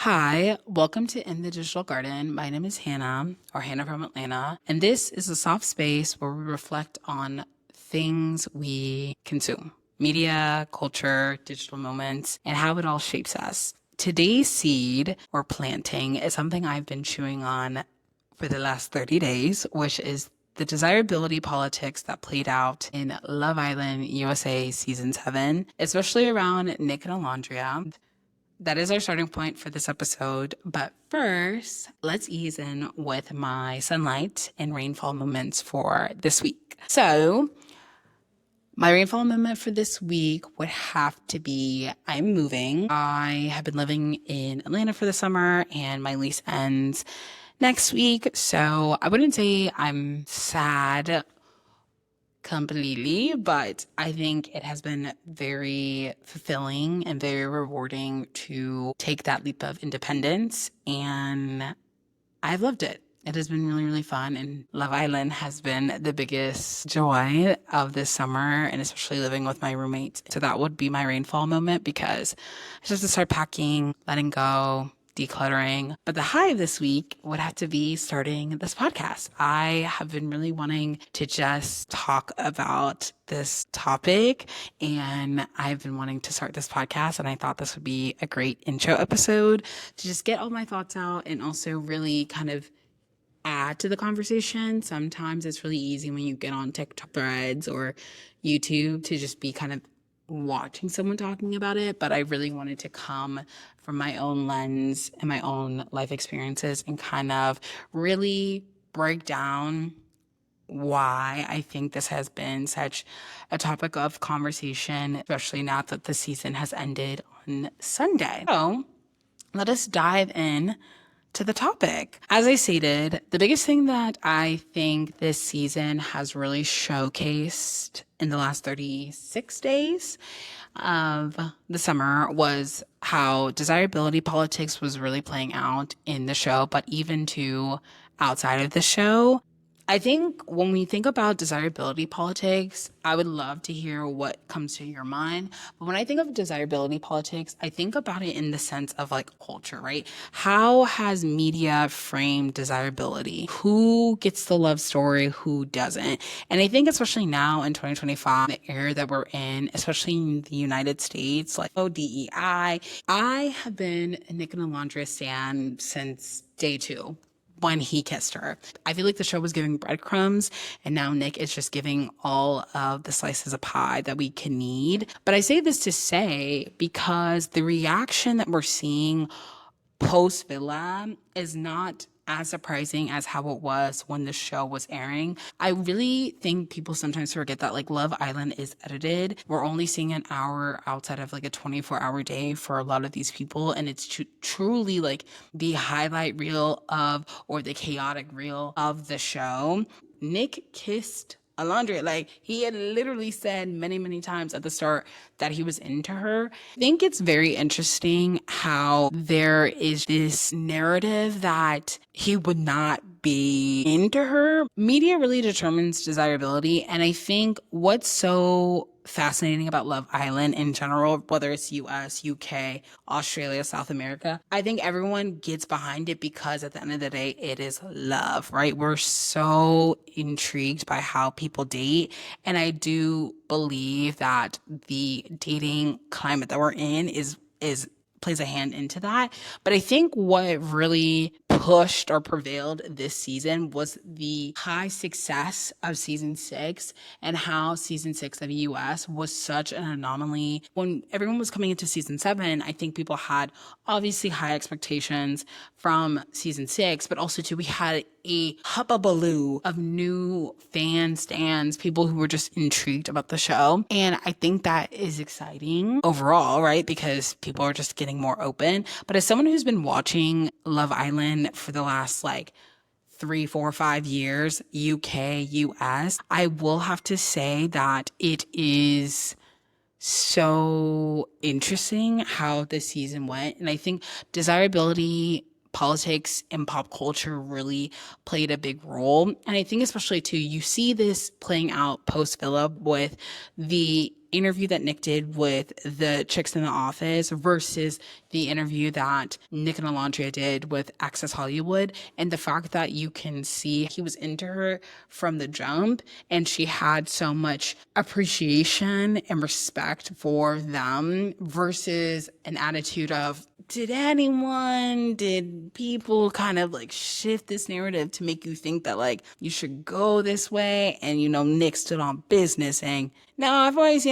Hi, welcome to In the Digital Garden. My name is Hannah, or Hanna from Atlanta, and this is a soft space where we reflect on things we consume media, culture, digital moments, and how it all shapes us. Today's seed or planting is something I've been chewing on for the last 30 days, which is the desirability politics that played out in Love Island USA season 7, especially around Nick and Olandria. That is our starting point for this episode. But first, let's ease in with my sunlight and rainfall moments for this week. So, my rainfall moment for this week would have to be I'm moving. I have been living in Atlanta for the summer and my lease ends next week. So, I wouldn't say I'm sad completely, but I think it has been very fulfilling and very rewarding to take that leap of independence, and I've loved it. It has been really, really fun, and Love Island has been the biggest joy of this summer, and especially living with my roommate. So that would be my rainfall moment because I just have to start packing, letting go, decluttering. But the high this week would have to be starting this podcast. I have been really wanting to just talk about this topic, and I've been wanting to start this podcast, and I thought this would be a great intro episode to just get all my thoughts out and also really kind of add to the conversation. Sometimes it's really easy when you get on TikTok threads or YouTube to just be kind of watching someone talking about it, but I really wanted to come from my own lens and my own life experiences and kind of really break down why I think this has been such a topic of conversation, especially now that the season has ended on Sunday. So let us dive in to the topic. As I stated, the biggest thing that I think this season has really showcased in the last 36 days of the summer was how desirability politics was really playing out in the show, but even to outside of the show. I think when we think about desirability politics, I would love to hear what comes to your mind. But when I think of desirability politics, I think about it in the sense of like culture, right? How has media framed desirability? Who gets the love story? Who doesn't? And I think especially now in 2025, the era that we're in, especially in the United States, like DEI, I have been a Nick and Olandria stan since day 2 when he kissed her. I feel like the show was giving breadcrumbs, and now Nick is just giving all of the slices of pie that we can need. But I say this to say because the reaction that we're seeing post Villa is not as surprising as how it was when the show was airing. I really think people sometimes forget that like Love Island is edited. We're only seeing an hour outside of like a 24-hour day for a lot of these people, and it's truly like the highlight reel of or the chaotic reel of the show. Nick kissed Olandria. Like he had literally said many, many times at the start that he was into her. I think it's very interesting how there is this narrative that he would not be into her. Media really determines desirability. And I think what's so fascinating about Love Island in general, whether it's US, UK, Australia, South America, I think everyone gets behind it because at the end of the day, it is love, right? We're so intrigued by how people date. And I do believe that the dating climate that we're in is plays a hand into that. But I think what really pushed or prevailed this season was the high success of season 6 and how season 6 of US was such an anomaly. When everyone was coming into season 7, I think people had obviously high expectations from season 6, but also too, we had a hubbubaloo of new fan stands, people who were just intrigued about the show. And I think that is exciting overall, right? Because people are just getting more open. But as someone who's been watching Love Island for the last like 3, 4, 5 years, UK, US, I will have to say that it is so interesting how this season went. And I think desirability politics and pop culture really played a big role. And I think especially too, you see this playing out post Villa with the interview that Nick did with the chicks in the office versus the interview that Nick and Olandria did with Access Hollywood, and the fact that you can see he was into her from the jump, and she had so much appreciation and respect for them versus an attitude of, did people kind of like shift this narrative to make you think that like you should go this way? And, Nick stood on business saying, no, I've always,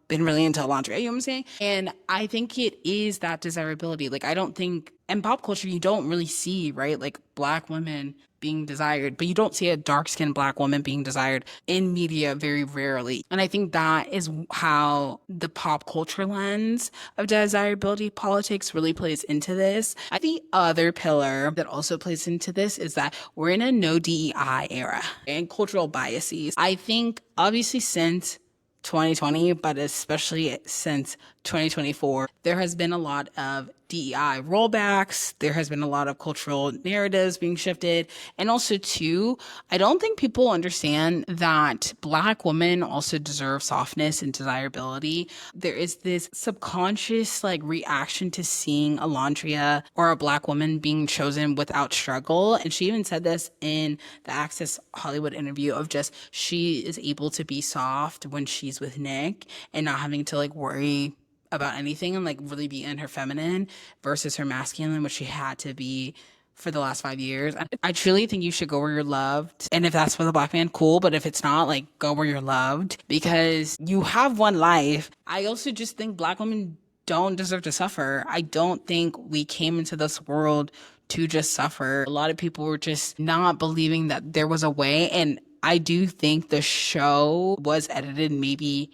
been really into laundry. You know what I'm saying? And I think it is that desirability. Like, I don't think in pop culture, you don't really see, right? Like Black women being desired, but you don't see a dark-skinned Black woman being desired in media very rarely. And I think that is how the pop culture lens of desirability politics really plays into this. The other pillar that also plays into this is that we're in a no DEI era and cultural biases. I think obviously since 2020, but especially since 2024, there has been a lot of DEI rollbacks. There has been a lot of cultural narratives being shifted. And also, too, I don't think people understand that Black women also deserve softness and desirability. There is this subconscious reaction to seeing Olandria or a Black woman being chosen without struggle. And she even said this in the Access Hollywood interview of just she is able to be soft when she's with Nick and not having to worry about anything and really be in her feminine versus her masculine, which she had to be for the last 5 years. I truly think you should go where you're loved. And if that's with a Black man, cool. But if it's not, go where you're loved because you have one life. I also just think Black women don't deserve to suffer. I don't think we came into this world to just suffer. A lot of people were just not believing that there was a way. And I do think the show was edited maybe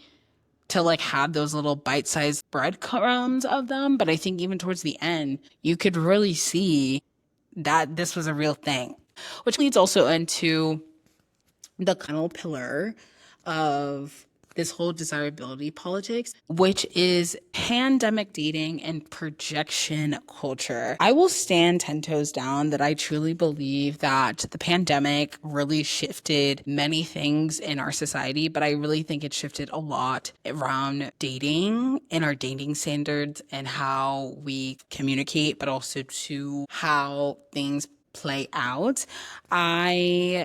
to have those little bite-sized breadcrumbs of them. But I think even towards the end, you could really see that this was a real thing, which leads also into the final pillar of this whole desirability politics, which is pandemic dating and projection culture. I will stand 10 toes down that I truly believe that the pandemic really shifted many things in our society, but I really think it shifted a lot around dating and our dating standards and how we communicate, but also to how things play out. I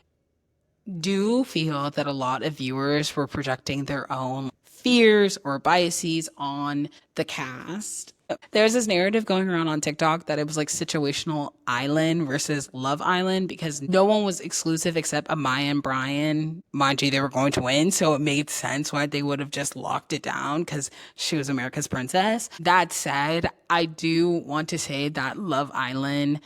do feel that a lot of viewers were projecting their own fears or biases on the cast. There's this narrative going around on TikTok that it was situational island versus Love Island because no one was exclusive except Amaya and Brian. Mind you, they were going to win, so it made sense why they would have just locked it down because she was America's princess. That said, I do want to say that Love Island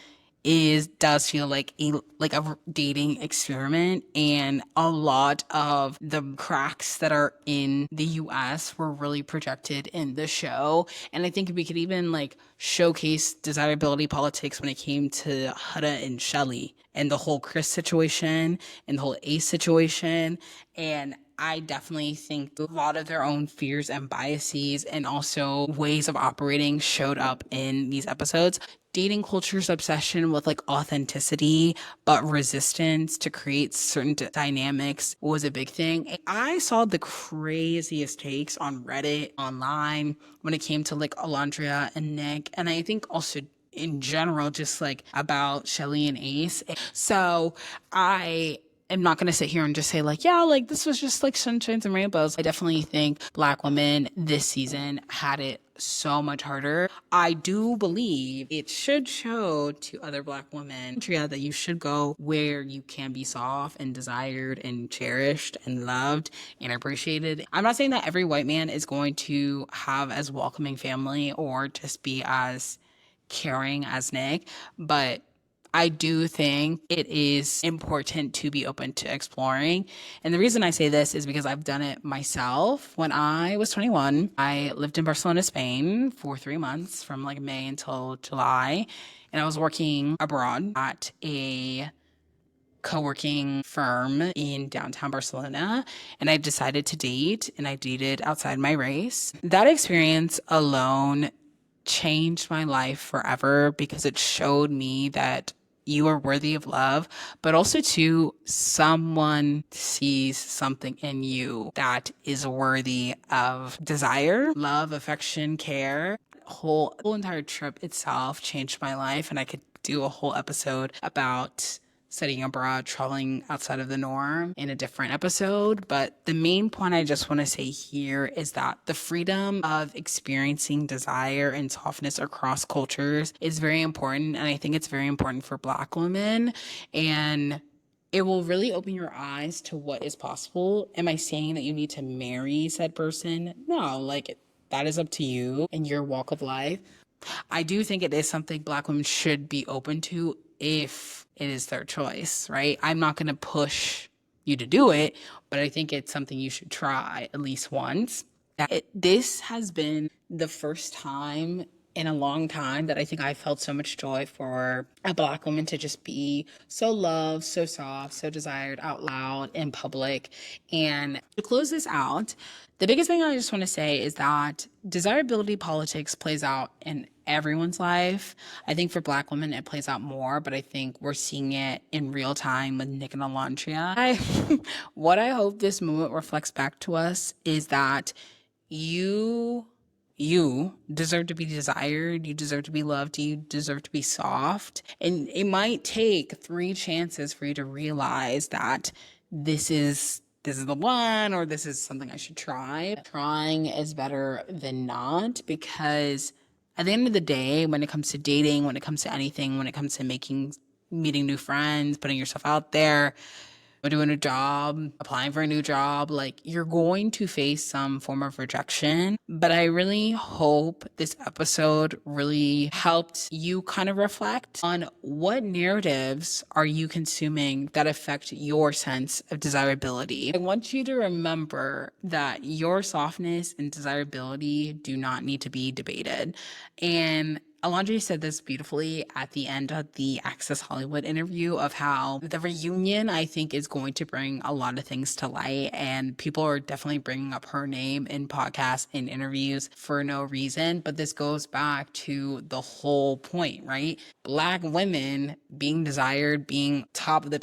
does feel like a dating experiment, and a lot of the cracks that are in the US were really projected in the show. And I think we could even showcase desirability politics when it came to Hanna and Shelly and the whole Chris situation and the whole Ace situation. And I definitely think a lot of their own fears and biases and also ways of operating showed up in these episodes. Dating culture's obsession with authenticity, but resistance to create certain dynamics was a big thing. I saw the craziest takes on Reddit, online, when it came to Olandria and Nick. And I think also in general, just about Shelly and Ace. So I'm not going to sit here and just say this was just sunshines and rainbows. I definitely think Black women this season had it so much harder. I do believe it should show to other Black women that you should go where you can be soft and desired and cherished and loved and appreciated. I'm not saying that every white man is going to have as welcoming family or just be as caring as Nick, but I do think it is important to be open to exploring. And the reason I say this is because I've done it myself. When I was 21, I lived in Barcelona, Spain for 3 months from May until July. And I was working abroad at a co-working firm in downtown Barcelona, and I decided to date, and I dated outside my race. That experience alone changed my life forever because it showed me that you are worthy of love, but also too, someone sees something in you that is worthy of desire, love, affection, care. whole entire trip itself changed my life, and I could do a whole episode about studying abroad, traveling outside of the norm in a different episode. But the main point I just want to say here is that the freedom of experiencing desire and softness across cultures is very important. And I think it's very important for Black women. And it will really open your eyes to what is possible. Am I saying that you need to marry said person? No, like that is up to you and your walk of life. I do think it is something Black women should be open to if it is their choice, right? I'm not going to push you to do it, but I think it's something you should try at least once. This has been the first time in a long time that I think I felt so much joy for a Black woman to just be so loved, so soft, so desired out loud in public. And to close this out, the biggest thing I just want to say is that desirability politics plays out in everyone's life. I think for Black women, it plays out more, but I think we're seeing it in real time with Nick and Olandria. What I hope this moment reflects back to us is that you deserve to be desired, you deserve to be loved, you deserve to be soft. And it might take 3 chances for you to realize that this is the one, or this is something I should try. Trying is better than not, because at the end of the day, when it comes to dating, when it comes to anything, when it comes to meeting new friends, putting yourself out there, doing a job, applying for a new job, like you're going to face some form of rejection. But I really hope this episode really helped you kind of reflect on what narratives are you consuming that affect your sense of desirability. I want you to remember that your softness and desirability do not need to be debated. And Olandria said this beautifully at the end of the Access Hollywood interview of how the reunion, I think, is going to bring a lot of things to light. And people are definitely bringing up her name in podcasts and interviews for no reason. But this goes back to the whole point, right? Black women being desired, being top of the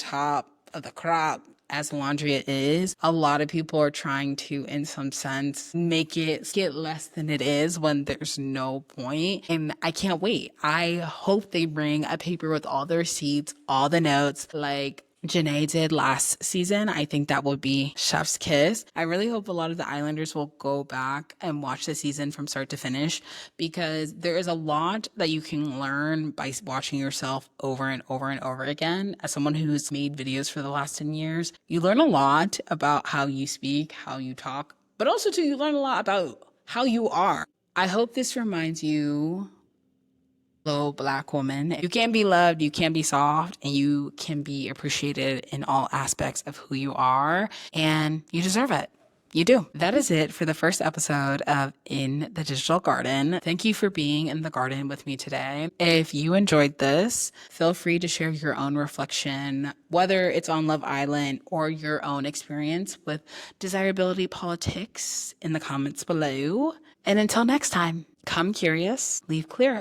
crop, as Olandria is, a lot of people are trying to, in some sense, make it get less than it is when there's no point. And I can't wait. I hope they bring a paper with all the receipts, all the notes, like Janae did last season. I think that would be chef's kiss. I really hope a lot of the Islanders will go back and watch the season from start to finish, because there is a lot that you can learn by watching yourself over and over and over again. As someone who's made videos for the last 10 years, you learn a lot about how you speak, how you talk, but also too, you learn a lot about how you are. I hope this reminds you, Black woman, you can be loved, you can be soft, and you can be appreciated in all aspects of who you are, and you deserve it. You do. That is it for the first episode of In the Digital Garden. Thank you for being in the garden with me today. If you enjoyed this, feel free to share your own reflection, whether it's on Love Island or your own experience with desirability politics, in the comments below. And until next time, come curious, leave clear.